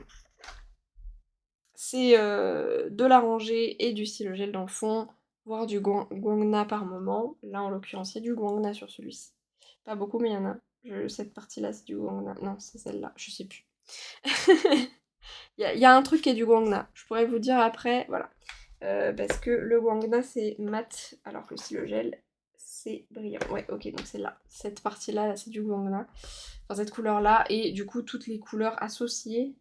la rangée et du stylo gel dans le fond, voire du guangna par moment. Là, en l'occurrence, il y a du guangna sur celui-ci. Pas beaucoup, mais il y en a. Cette partie-là, c'est du guangna. Non, c'est celle-là, je sais plus. Il y a un truc qui est du guangna. Je pourrais vous dire après, voilà. Parce que le guangna, c'est mat, alors que le stylo gel, c'est brillant. Ouais, ok, donc c'est là. Cette partie-là, là, c'est du guangna. Enfin, cette couleur-là. Et du coup, toutes les couleurs associées.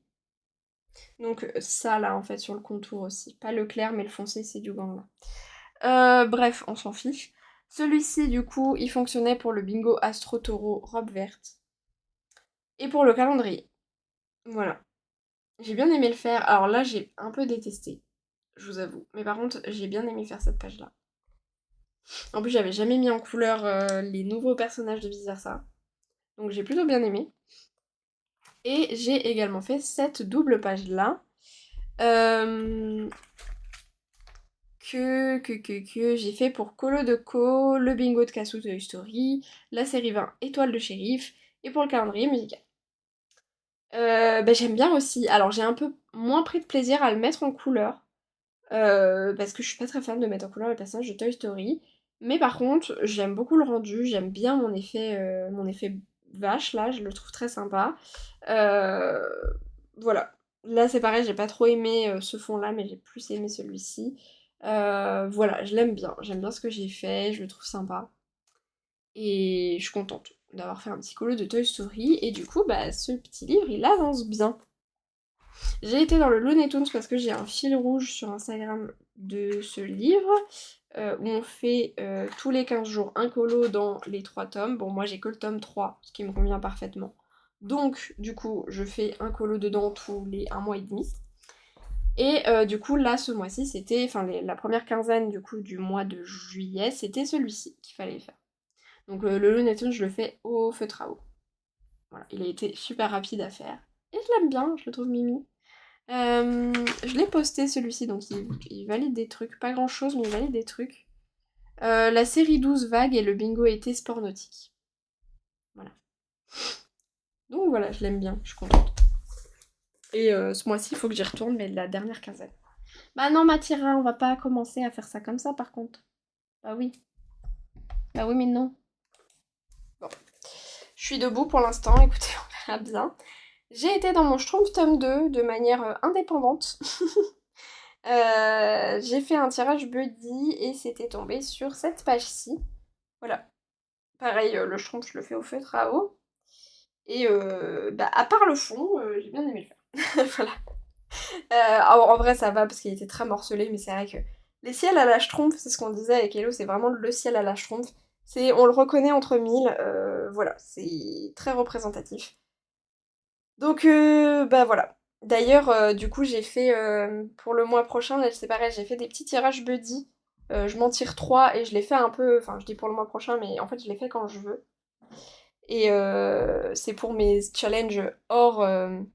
Donc ça là en fait sur le contour aussi. Pas le clair mais le foncé c'est du guangna. Bref, on s'en fiche. Celui-ci du coup il fonctionnait pour le bingo Astro Taureau robe verte. Et pour le calendrier. Voilà. J'ai bien aimé le faire. Alors là j'ai un peu détesté, je vous avoue. Mais par contre j'ai bien aimé faire cette page là. En plus j'avais jamais mis en couleur les nouveaux personnages de vice versa. Donc j'ai plutôt bien aimé. Et j'ai également fait cette double page là. Que j'ai fait pour Colo de Co, le bingo de Cassou Toy Story, la série 20 Étoile de shérif, et pour le calendrier musical. Bah, j'aime bien aussi. Alors j'ai un peu moins pris de plaisir à le mettre en couleur, parce que je suis pas très fan de mettre en couleur les personnages de Toy Story. Mais par contre, j'aime beaucoup le rendu, j'aime bien mon effet vache là, je le trouve très sympa. Euh, voilà. Là c'est pareil, j'ai pas trop aimé ce fond là, mais j'ai plus aimé celui-ci. Voilà, je l'aime bien, j'aime bien ce que j'ai fait, je le trouve sympa. Et je suis contente d'avoir fait un petit colo de Toy Story, et du coup, bah, ce petit livre, il avance bien. J'ai été dans le Looney Tunes parce que j'ai un fil rouge sur Instagram de ce livre, où on fait tous les 15 jours un colo dans les 3 tomes. Bon, moi j'ai que le tome 3, ce qui me convient parfaitement. Donc, du coup, je fais un colo dedans tous les 1 mois et demi. Et du coup, là, ce mois-ci, c'était, enfin, la première quinzaine du coup du mois de juillet, c'était celui-ci qu'il fallait faire. Donc le Looney Tunes, je le fais au feutre à eau. Voilà, il a été super rapide à faire. Et je l'aime bien, je le trouve mimi. Je l'ai posté celui-ci, donc il valide des trucs. Pas grand-chose, mais il valide des trucs. La série 12 vague et le bingo été sport nautique. Voilà. Donc voilà, je l'aime bien, je suis contente. Et ce mois-ci, il faut que j'y retourne, mais la dernière quinzaine. Bah non, Mathira, on va pas commencer à faire ça comme ça par contre. Bah oui. Bah oui, mais non. Bon. Je suis debout pour l'instant, écoutez, on verra bien. J'ai été dans mon Schtroumpf tome 2 de manière indépendante. J'ai fait un tirage buddy et c'était tombé sur cette page-ci. Voilà. Pareil, le Schtroumpf, je le fais au feutre à eau. Et bah, à part le fond, j'ai bien aimé le faire. Voilà. En vrai, ça va parce qu'il était très morcelé, mais c'est vrai que les ciels à la Schtroumpf, c'est ce qu'on disait avec Hello, c'est vraiment le ciel à la Schtroumpf. On le reconnaît entre mille, voilà, c'est très représentatif. Donc, bah voilà. D'ailleurs, du coup, j'ai fait, pour le mois prochain, là, c'est pareil, j'ai fait des petits tirages buddy. Je m'en tire 3 et je les fais un peu, enfin, je dis pour le mois prochain, mais en fait, je les fais quand je veux. Et c'est pour mes challenges hors, enfin,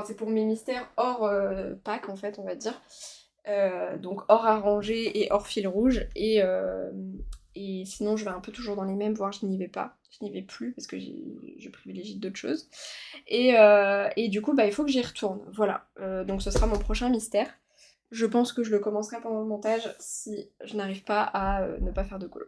c'est pour mes mystères hors pack, en fait, on va dire. Donc hors arrangé et hors fil rouge. et sinon je vais un peu toujours dans les mêmes, voire je n'y vais pas. Je n'y vais plus parce que je privilégie d'autres choses. Et du coup, bah, il faut que j'y retourne. Voilà. Donc ce sera mon prochain mystère. Je pense que je le commencerai pendant le montage si je n'arrive pas à ne pas faire de colo.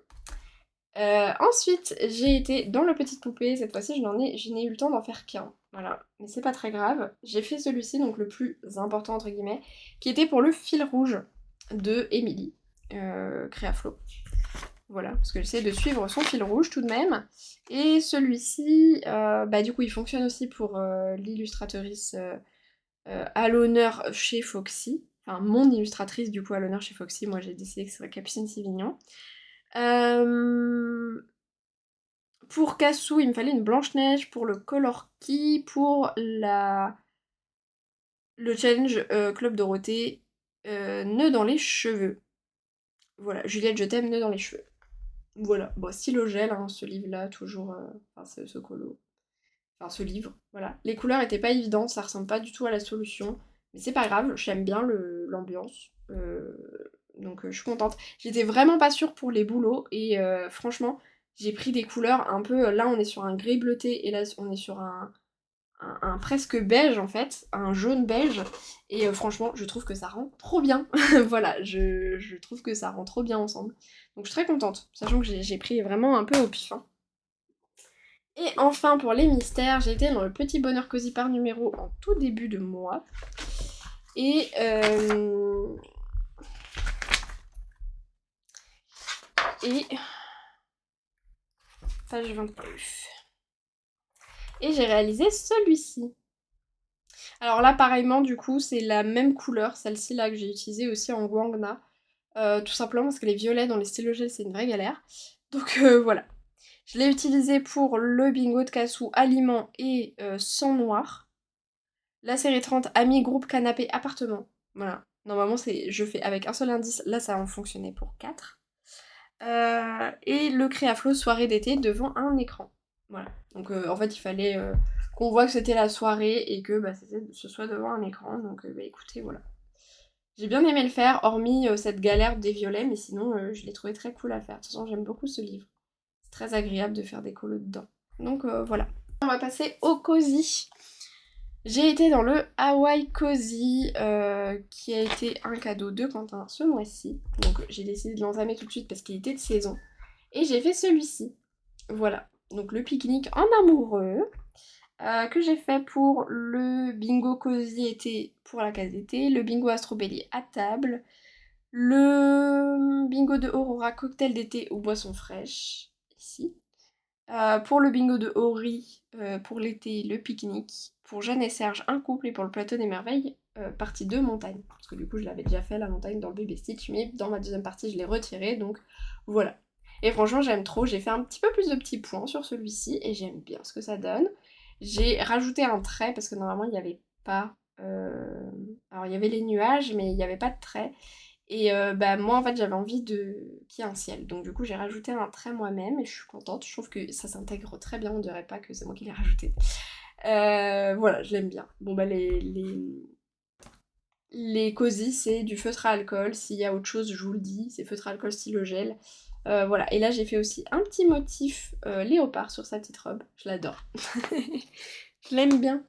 Ensuite, j'ai été dans le Petite Poupée. Cette fois-ci, je n'ai eu le temps d'en faire qu'un. Voilà. Mais c'est pas très grave. J'ai fait celui-ci, donc le plus important, entre guillemets, qui était pour le fil rouge de Émilie, Créaflo. Voilà, parce que j'essaie de suivre son fil rouge tout de même. Et celui-ci, bah du coup, il fonctionne aussi pour l'illustratrice à l'honneur chez Foxy. Enfin, mon illustratrice, du coup, à l'honneur chez Foxy. Moi, j'ai décidé que ce serait Capucine Sivignon. Pour Cassou, il me fallait une Blanche-Neige. Pour le Color Key, pour le challenge Club Dorothée, nœud dans les cheveux. Voilà, Juliette, je t'aime, nœud dans les cheveux. Voilà, bon, stylo gel, hein, ce livre-là, toujours, enfin, ce colo, enfin, ce livre, voilà. Les couleurs étaient pas évidentes, ça ressemble pas du tout à la solution, mais c'est pas grave, j'aime bien l'ambiance, donc je suis contente. J'étais vraiment pas sûre pour les boulots, et franchement, j'ai pris des couleurs un peu, là on est sur un gris bleuté, et là on est sur un presque beige en fait, un jaune beige, et franchement je trouve que ça rend trop bien. Voilà, je trouve que ça rend trop bien ensemble. Donc je suis très contente, sachant que j'ai pris vraiment un peu au pif. Hein. Et enfin pour les mystères, j'ai été dans le Petit Bonheur Cosy par numéro en tout début de mois. Et page 22. Et j'ai réalisé celui-ci. Alors là, pareillement, du coup, c'est la même couleur, celle-ci là que j'ai utilisée aussi en Guangna. Tout simplement parce que les violets dans les stylos gel, c'est une vraie galère. Donc voilà. Je l'ai utilisé pour le bingo de Cassou aliment et sang noir. La série 30, amis, groupe, canapé, appartement. Voilà. Normalement, je fais avec un seul indice. Là, ça a fonctionné pour 4. Et le Créaflo soirée d'été devant un écran. Voilà. Donc en fait, il fallait qu'on voit que c'était la soirée et que bah, ce soit devant un écran. Donc bah, écoutez, voilà. J'ai bien aimé le faire, hormis cette galère des violets, mais sinon je l'ai trouvé très cool à faire. De toute façon, j'aime beaucoup ce livre. C'est très agréable de faire des colos dedans. Donc voilà. On va passer au cosy. J'ai été dans le Hawaii Cozy, qui a été un cadeau de Quentin ce mois-ci. Donc j'ai décidé de l'entamer tout de suite parce qu'il était de saison. Et j'ai fait celui-ci. Voilà. Donc le pique-nique en amoureux. Que j'ai fait pour le bingo cosy été pour la case d'été, le bingo astrobelly à table, le bingo de Aurora cocktail d'été aux boissons fraîches, ici. Pour le bingo de Ori, pour l'été, le pique-nique. Pour Jeanne et Serge, un couple. Et pour le plateau des merveilles, partie 2, montagne. Parce que du coup, je l'avais déjà fait, la montagne, dans le bébé Stitch. Mais dans ma deuxième partie, je l'ai retiré. Donc voilà. Et franchement, j'aime trop. J'ai fait un petit peu plus de petits points sur celui-ci. Et j'aime bien ce que ça donne. J'ai rajouté un trait parce que normalement, il n'y avait pas... Alors, il y avait les nuages, mais il n'y avait pas de trait. Et bah moi en fait j'avais envie qu'il y ait un ciel. Donc du coup j'ai rajouté un trait moi-même et je suis contente. Je trouve que ça s'intègre très bien, on dirait pas que c'est moi qui l'ai rajouté. Voilà, je l'aime bien. Bon bah les cosy c'est du feutre à alcool. S'il y a autre chose je vous le dis, c'est feutre à alcool stylo gel. Voilà, et là j'ai fait aussi un petit motif léopard sur sa petite robe. Je l'adore. Je l'aime bien.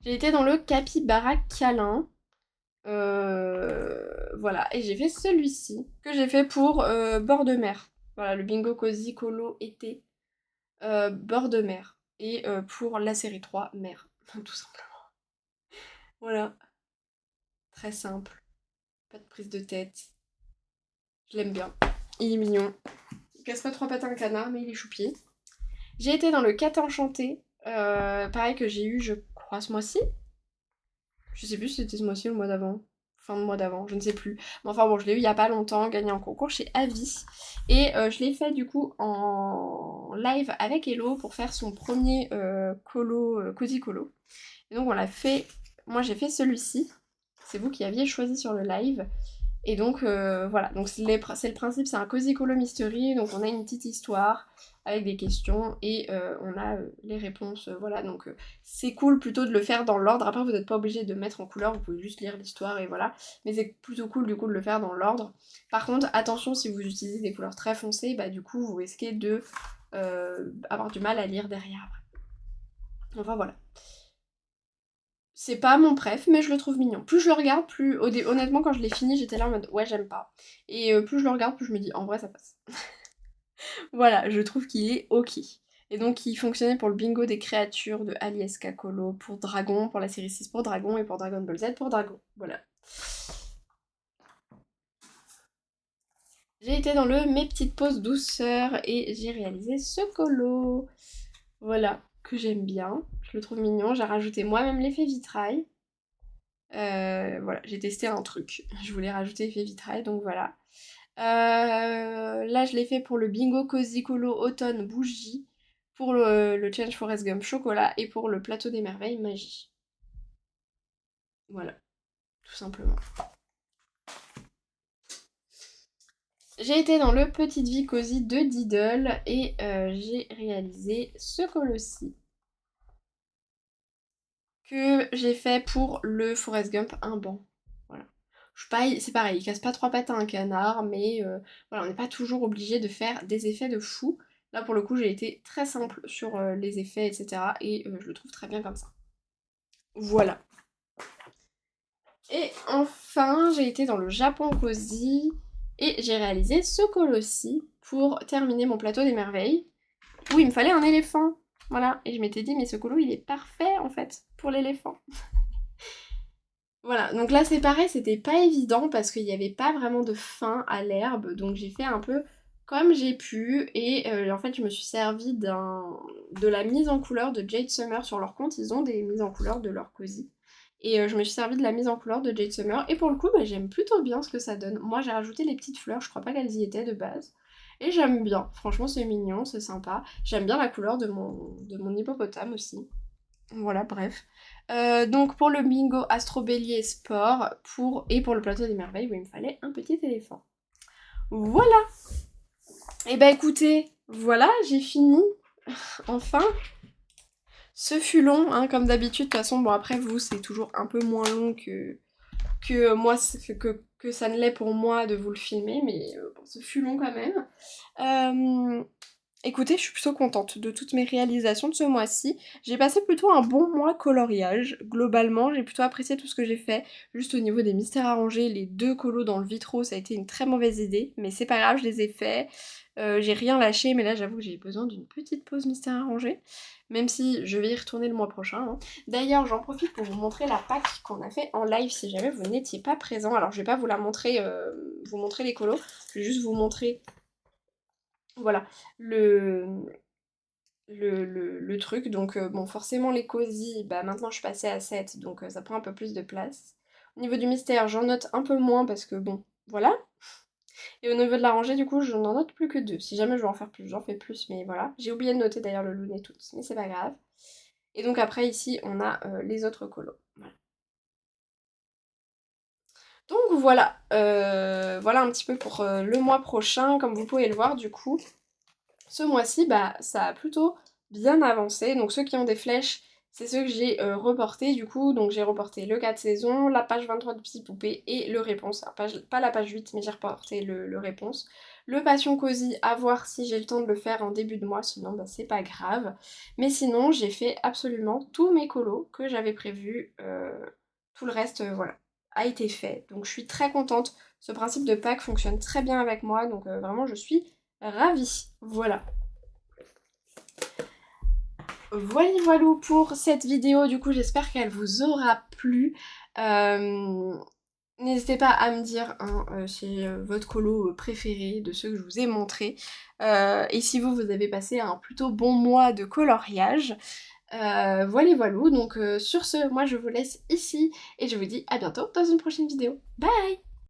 J'ai été dans le capybara câlin. Voilà, et j'ai fait celui-ci, que j'ai fait pour bord de mer. Voilà, le bingo cosy colo été, bord de mer. Et pour la série 3, mer, tout simplement. Voilà, très simple, pas de prise de tête. Je l'aime bien, il est mignon. Il casse pas trois pattes à un canard, mais il est choupier. J'ai été dans le Cat Enchanté, pareil que j'ai eu, je crois, ce mois-ci. Je sais plus si c'était ce mois-ci ou le mois d'avant. Fin de mois d'avant, je ne sais plus. Mais enfin bon, je l'ai eu il y a pas longtemps, gagné en concours chez Avis. Et je l'ai fait du coup en live avec Hello pour faire son premier colo, Cozy Colo. Et donc on l'a fait, moi j'ai fait celui-ci. C'est vous qui aviez choisi sur le live. Et donc voilà, donc c'est le principe, c'est un Cozy Colo Mystery. Donc on a une petite histoire avec des questions et on a les réponses, voilà, donc c'est cool plutôt de le faire dans l'ordre. Après vous n'êtes pas obligé de mettre en couleur, vous pouvez juste lire l'histoire et voilà, mais c'est plutôt cool du coup de le faire dans l'ordre. Par contre attention, si vous utilisez des couleurs très foncées, bah du coup vous risquez de avoir du mal à lire derrière après. Enfin voilà. C'est pas mon préf, mais je le trouve mignon. Plus je le regarde, plus... Honnêtement, quand je l'ai fini, j'étais là en mode ouais, j'aime pas. Et plus je le regarde, plus je me dis en vrai, ça passe. Voilà, je trouve qu'il est ok. Et donc, il fonctionnait pour le bingo des créatures de Ali Escacolo, pour Dragon, pour la série 6 pour Dragon, et pour Dragon Ball Z pour Dragon. Voilà. J'ai été dans le mes petites pauses douceur et j'ai réalisé ce colo. Voilà, que j'aime bien. Je le trouve mignon. J'ai rajouté moi-même l'effet vitrail. Voilà, j'ai testé un truc. Je voulais rajouter effet vitrail, donc voilà. Là, je l'ai fait pour le bingo Cozy Colo Automne Bougie, pour le Change Forest Gum Chocolat et pour le Plateau des Merveilles Magie. Voilà, tout simplement. J'ai été dans le Petite Vie Cosy de Diddle et j'ai réalisé ce colo-ci que j'ai fait pour le Forest Gump un banc. Voilà. C'est pareil, il casse pas trois pattes à un canard, mais voilà, on n'est pas toujours obligé de faire des effets de fou. Là pour le coup j'ai été très simple sur les effets, etc. Et je le trouve très bien comme ça. Voilà. Et enfin j'ai été dans le Japon Cozy et j'ai réalisé ce colo-ci pour terminer mon plateau des merveilles, où il me fallait un éléphant. Voilà, et je m'étais dit mais ce colo il est parfait en fait pour l'éléphant. Voilà, donc là c'est pareil, c'était pas évident parce qu'il n'y avait pas vraiment de fin à l'herbe, donc j'ai fait un peu comme j'ai pu, et en fait je me suis servi de la mise en couleur de Jade Summer sur leur compte, ils ont des mises en couleur de leur cosy, et je me suis servi de la mise en couleur de Jade Summer, et pour le coup bah, j'aime plutôt bien ce que ça donne. Moi j'ai rajouté les petites fleurs, je crois pas qu'elles y étaient de base, et j'aime bien, franchement c'est mignon, c'est sympa, j'aime bien la couleur de mon hippopotame aussi. Voilà, bref. Donc pour le bingo Astro Bélier Sport et pour le plateau des merveilles où il me fallait un petit éléphant. Voilà. Et bah écoutez, voilà, j'ai fini. Enfin. Ce fut long, hein, comme d'habitude. De toute façon, bon après vous, c'est toujours un peu moins long que moi, que ça ne l'est pour moi de vous le filmer, mais bon, ce fut long quand même. Écoutez, je suis plutôt contente de toutes mes réalisations de ce mois-ci. J'ai passé plutôt un bon mois coloriage. Globalement, j'ai plutôt apprécié tout ce que j'ai fait. Juste au niveau des mystères arrangés, les 2 colos dans le vitro, ça a été une très mauvaise idée. Mais c'est pas grave, je les ai faits. J'ai rien lâché, mais là j'avoue que j'ai besoin d'une petite pause mystère arrangé. Même si je vais y retourner le mois prochain. Hein. D'ailleurs, j'en profite pour vous montrer la pack qu'on a fait en live si jamais vous n'étiez pas présent. Alors je vais pas vous la montrer, vous montrer les colos. Je vais juste vous montrer... Voilà, le truc. Donc bon, forcément les cosy, bah maintenant je suis passée à 7, donc ça prend un peu plus de place. Au niveau du mystère, j'en note un peu moins parce que bon, voilà. Et au niveau de la rangée, du coup, je n'en note plus que 2. Si jamais je veux en faire plus, j'en fais plus, mais voilà. J'ai oublié de noter d'ailleurs le Looney Tunes, mais c'est pas grave. Et donc après, ici, on a les autres colos. Voilà. Donc voilà, voilà un petit peu pour le mois prochain. Comme vous pouvez le voir, du coup, ce mois-ci, bah, ça a plutôt bien avancé. Donc ceux qui ont des flèches, c'est ceux que j'ai reportés du coup. Donc j'ai reporté le 4 saisons, la page 23 de Psy Poupée et le réponse. Alors, pas la page 8, mais j'ai reporté le réponse. Le Passion Cosy, à voir si j'ai le temps de le faire en début de mois, sinon bah, c'est pas grave. Mais sinon, j'ai fait absolument tous mes colos que j'avais prévus. Tout le reste, voilà, a été fait. Donc je suis très contente. Ce principe de pack fonctionne très bien avec moi, donc vraiment je suis ravie. Voilà. Voilà pour cette vidéo, du coup j'espère qu'elle vous aura plu. N'hésitez pas à me dire hein, c'est votre colo préféré de ceux que je vous ai montrés. Et si vous avez passé un plutôt bon mois de coloriage. Voilà, donc sur ce, moi je vous laisse ici et je vous dis à bientôt dans une prochaine vidéo. Bye!